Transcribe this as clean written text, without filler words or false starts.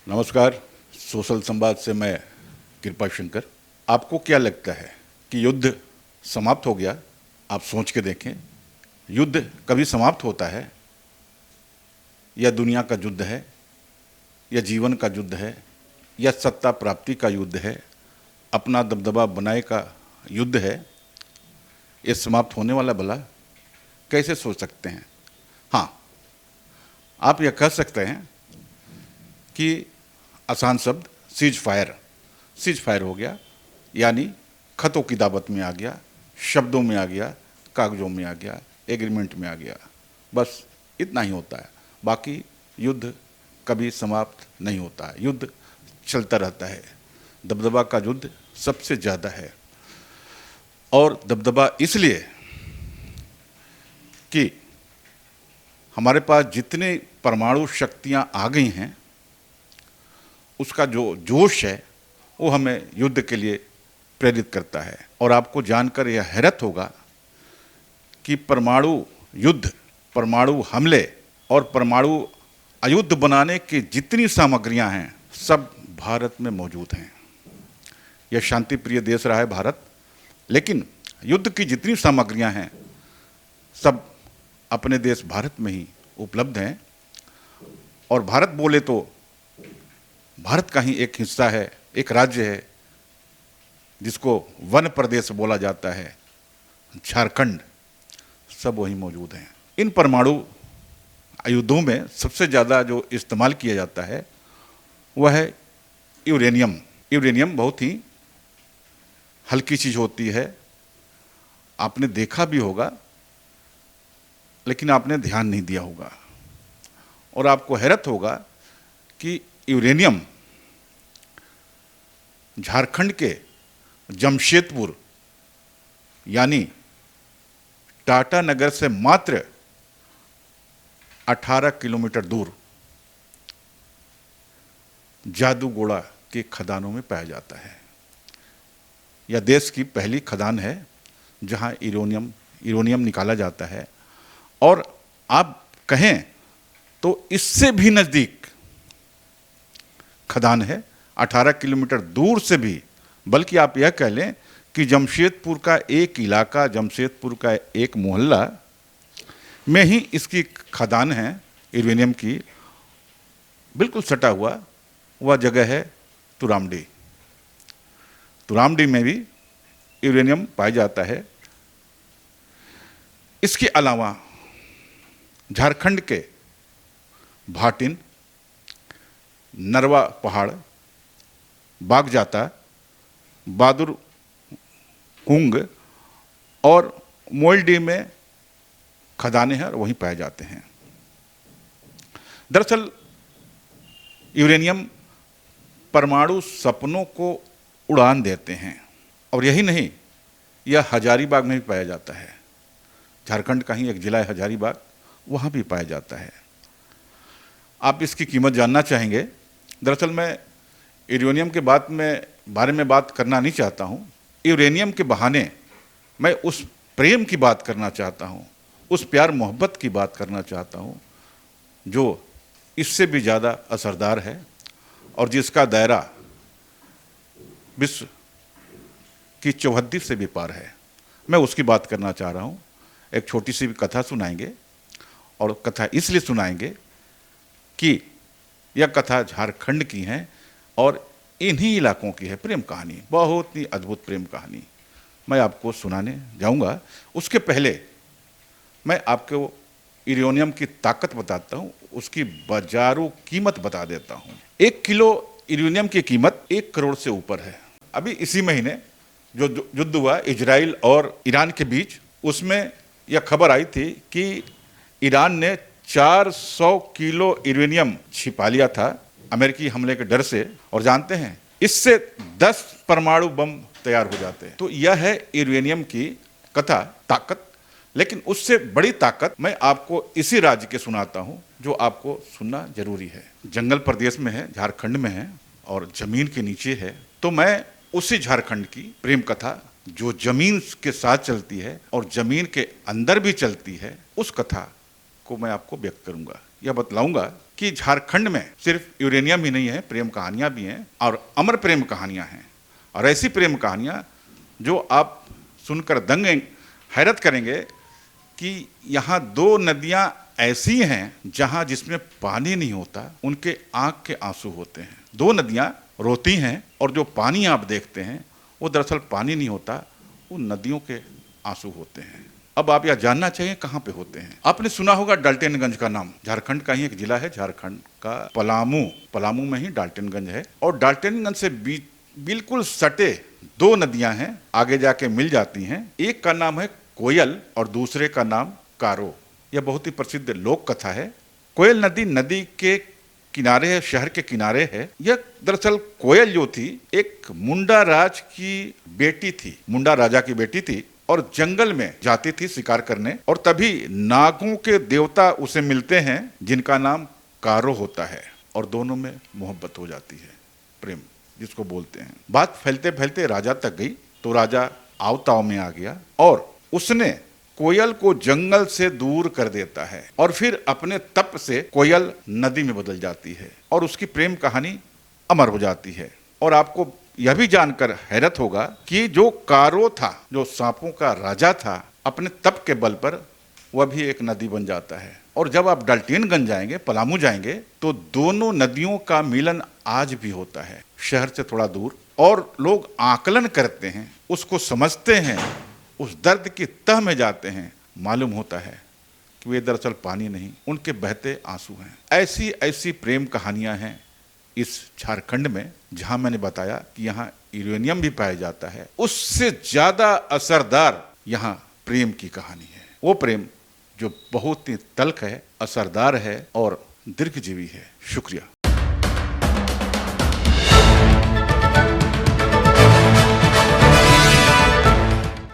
नमस्कार। सोशल संवाद से मैं कृपा शंकर। आपको क्या लगता है कि युद्ध समाप्त हो गया? आप सोच के देखें, युद्ध कभी समाप्त होता है? या दुनिया का युद्ध है, या जीवन का युद्ध है, या सत्ता प्राप्ति का युद्ध है, अपना दबदबा बनाए का युद्ध है? ये समाप्त होने वाला भला कैसे सोच सकते हैं? हाँ, आप यह कह सकते हैं कि आसान शब्द सीज फायर हो गया, यानी खतों की दावत में आ गया, शब्दों में आ गया, कागजों में आ गया, एग्रीमेंट में आ गया, बस इतना ही होता है। बाकी युद्ध कभी समाप्त नहीं होता है, युद्ध चलता रहता है। दबदबा का युद्ध सबसे ज़्यादा है, और दबदबा इसलिए कि हमारे पास जितने परमाणु शक्तियाँ आ गई हैं, उसका जो जोश है वो हमें युद्ध के लिए प्रेरित करता है। और आपको जानकर यह हैरत होगा कि परमाणु युद्ध, परमाणु हमले और परमाणु अयुद्ध बनाने की जितनी सामग्रियां हैं, सब भारत में मौजूद हैं। यह शांति प्रिय देश रहा है भारत, लेकिन युद्ध की जितनी सामग्रियां हैं, सब अपने देश भारत में ही उपलब्ध हैं। और भारत बोले तो भारत का ही एक हिस्सा है, एक राज्य है जिसको वन प्रदेश बोला जाता है, झारखंड, सब वहीं मौजूद हैं। इन परमाणु आयुधों में सबसे ज़्यादा जो इस्तेमाल किया जाता है वह है यूरेनियम। यूरेनियम बहुत ही हल्की चीज़ होती है, आपने देखा भी होगा लेकिन आपने ध्यान नहीं दिया होगा। और आपको हैरत होगा कि यूरेनियम झारखंड के जमशेदपुर यानी टाटा नगर से मात्र 18 किलोमीटर दूर जादूगोड़ा के खदानों में पाया जाता है। यह देश की पहली खदान है जहां यूरेनियम निकाला जाता है। और आप कहें तो इससे भी नज़दीक खदान है, 18 किलोमीटर दूर से भी, बल्कि आप यह कह लें कि जमशेदपुर का एक इलाका, जमशेदपुर का एक मोहल्ला में ही इसकी खदान है यूरेनियम की। बिल्कुल सटा हुआ वह जगह है तुरामडी। तुरामडी में भी यूरेनियम पाया जाता है। इसके अलावा झारखंड के भाटिन, नरवा पहाड़, बागजाता, बहादुर कुंग और मोइल्डी में खदानें हैं और वहीं पाए जाते हैं। दरअसल यूरेनियम परमाणु सपनों को उड़ान देते हैं। और यही नहीं, यह हजारीबाग में भी पाया जाता है। झारखंड का ही एक जिला है हजारीबाग, वहाँ भी पाया जाता है। आप इसकी कीमत जानना चाहेंगे? दरअसल मैं यूरेनियम के बारे में बात करना नहीं चाहता हूँ। यूरेनियम के बहाने मैं उस प्रेम की बात करना चाहता हूँ, उस प्यार मोहब्बत की बात करना चाहता हूँ जो इससे भी ज़्यादा असरदार है और जिसका दायरा विश्व की चौहद्दी से भी पार है। मैं उसकी बात करना चाह रहा हूँ। एक छोटी सी कथा सुनाएंगे, और कथा इसलिए सुनाएंगे कि यह कथा झारखंड की है और इन्हीं इलाकों की है। प्रेम कहानी, बहुत ही अद्भुत प्रेम कहानी मैं आपको सुनाने जाऊंगा। उसके पहले मैं आपको यूरेनियम की ताकत बताता हूं, उसकी बाजारू कीमत बता देता हूं। 1 किलो यूरेनियम की कीमत 1 करोड़ से ऊपर है। अभी इसी महीने जो युद्ध हुआ इजराइल और ईरान के बीच, उसमें यह खबर आई थी कि ईरान ने 400 किलो यूरेनियम छिपा लिया था अमेरिकी हमले के डर से। और जानते हैं, इससे 10 परमाणु बम तैयार हो जाते हैं। तो यह है यूरेनियम की कथा, ताकत। लेकिन उससे बड़ी ताकत मैं आपको इसी राज्य के सुनाता हूं जो आपको सुनना जरूरी है। जंगल प्रदेश में है, झारखंड में है और जमीन के नीचे है। तो मैं उसी झारखंड की प्रेम कथा जो जमीन के साथ चलती है और जमीन के अंदर भी चलती है, उस कथा को मैं आपको व्यक्त करूंगा। यह बतलाऊंगा कि झारखंड में सिर्फ यूरेनियम ही नहीं है, प्रेम कहानियां भी हैं और अमर प्रेम कहानियां हैं। और ऐसी प्रेम कहानियां जो आप सुनकर दंग हैरत करेंगे कि यहाँ दो नदियां ऐसी हैं जहां जिसमें पानी नहीं होता, उनके आंख के आंसू होते हैं। दो नदियां रोती हैं और जो पानी आप देखते हैं वो दरअसल पानी नहीं होता, वो नदियों के आंसू होते हैं। अब आप यह जानना चाहिए कहाँ पे होते हैं। आपने सुना होगा डाल्टनगंज का नाम, झारखंड का ही एक जिला है, झारखंड का पलामू में ही डाल्टनगंज है। और डाल्टनगंज से बिल्कुल सटे दो नदियां हैं, आगे जाके मिल जाती हैं। एक का नाम है कोयल और दूसरे का नाम कारो। यह बहुत ही प्रसिद्ध लोक कथा है। कोयल नदी के किनारे है, शहर के किनारे है। यह दरअसल कोयल जो थी एक मुंडा राज की बेटी थी, मुंडा राजा की बेटी थी और जंगल में जाती थी शिकार करने। और तभी नागों के देवता उसे मिलते हैं जिनका नाम कारो होता है और दोनों में मोहब्बत हो जाती है, प्रेम जिसको बोलते हैं। बात फैलते फैलते राजा तक गई तो राजा आवताव में आ गया और उसने कोयल को जंगल से दूर कर देता है और फिर अपने तप से कोयल नदी में बदल जाती है और उसकी प्रेम कहानी अमर हो जाती है। और आपको यह भी जानकर हैरत होगा कि जो कारो था, जो सांपों का राजा था, अपने तप के बल पर वह भी एक नदी बन जाता है। और जब आप डाल्टनगंज जाएंगे, पलामू जाएंगे, तो दोनों नदियों का मिलन आज भी होता है, शहर से थोड़ा दूर। और लोग आकलन करते हैं, उसको समझते हैं, उस दर्द की तह में जाते हैं। मालूम होता है कि वे दरअसल पानी नहीं, उनके बहते आंसू हैं। ऐसी ऐसी प्रेम कहानियां हैं इस झारखंड में, जहां मैंने बताया कि यहाँ यूरेनियम भी पाया जाता है। उससे ज्यादा असरदार यहाँ प्रेम की कहानी है, वो प्रेम जो बहुत ही तल्ख है, असरदार है और दीर्घजीवी है। शुक्रिया।